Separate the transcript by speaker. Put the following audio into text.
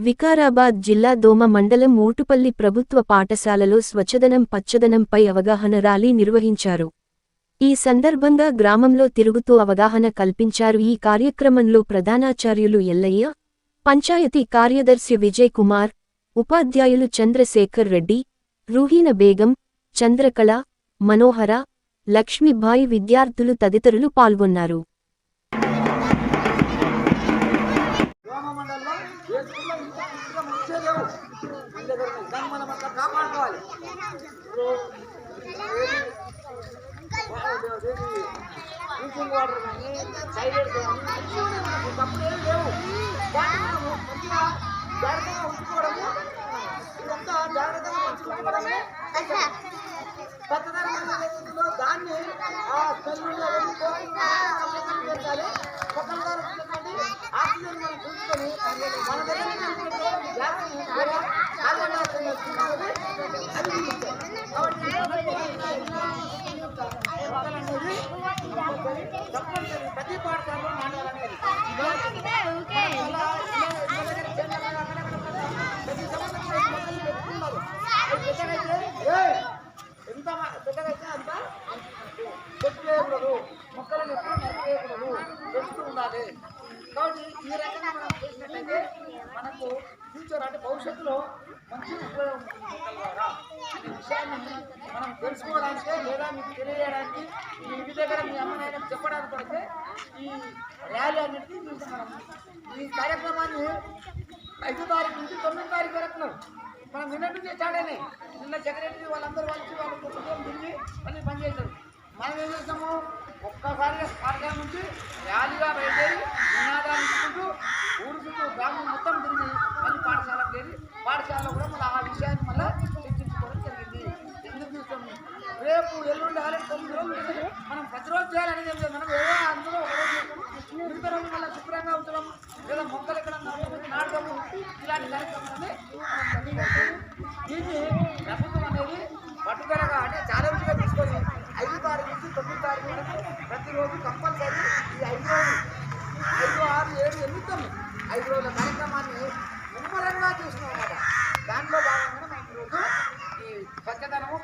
Speaker 1: వికారాబాద్ జిల్లా దోమ మండలం ఊటుపల్లి ప్రభుత్వ పాఠశాలలో స్వచ్ఛదనం పచ్చదనంపై అవగాహన ర్యాలీ నిర్వహించారు. ఈ సందర్భంగా గ్రామంలో తిరుగుతూ అవగాహన కల్పించారు. ఈ కార్యక్రమంలో ప్రధానాచార్యులు ఎల్లయ్య, పంచాయతీ కార్యదర్శి విజయ్ కుమార్, ఉపాధ్యాయులు చంద్రశేఖర్ రెడ్డి, రూహీన బేగం, చంద్రకళ, మనోహర, లక్ష్మీబాయి విద్యార్థులు తదితరులు పాల్గొన్నారు.
Speaker 2: మొక్కలను ఎప్పుడు నరికేయకూడదు, పెంచుతూ ఉండాలి. కాబట్టి ఈ రకంగా మనం చేసినట్లయితే మనకు ఫ్యూచర్ అంటే భవిష్యత్తులో మంచి ఉపయోగం కలగారా అనే విషయాన్ని మనం తెలుసుకోవడానికే లేదా మీకు తెలియజేయడానికి మీ ఇంటి దగ్గర మీ అమ్మ నాయన చెప్పడానికి పడితే ఈ ర్యాలీ అనేది మనం ఈ కార్యక్రమాన్ని 5వ తారీఖు నుంచి 9వ తారీఖు వరకు మనం నిన్నటి నుంచి స్టార్ట్ నిన్న సెక్రటరీ వాళ్ళందరూ వచ్చి వాళ్ళు కుటుంబం తిరిగి మళ్ళీ పనిచేశారు. మనం ఏం చేస్తాము, ఒక్కసారిగా పాఠశాల నుంచి ర్యాలీగా బయలుదేరి నినాదాలు ఇచ్చుకుంటూ ఊరు చుట్టూ గ్రామం మొత్తం తిరిగి మళ్ళీ పాఠశాలకు చేరి పాఠశాలలో కూడా మళ్ళీ ఆ విషయాన్ని మళ్ళీ చర్చించుకోవడం జరిగింది. ఎందుకు చూస్తాము, రేపు ఎల్లుండి ఆల్రెడీ 9 రోజులు మనం ప్రతిరోజు చేయాలనేది ఏం లేదు. మనం ఏదో అందులో మిగతా రోజు మళ్ళీ శుభ్రంగా ఉంచడం లేదా మొక్కలు ఎక్కడ నాటడము ఇలాంటి కార్యక్రమాలని దీన్ని ప్రభుత్వం అనేది పట్టుదలగా అంటే ఛాలెంజ్గా తీసుకొని 5వ తారీఖు నుంచి 9వ తారీఖు వరకు ప్రతిరోజు కంపల్సరీ ఈ 5 రోజులు 5, 6, 7, 8, 5 రోజుల కార్యక్రమాన్ని ముమ్మరంగా చూసినాం అన్నమాట. దాంట్లో భాగంగా మనం ఈరోజు ఈ స్వచ్ఛదనము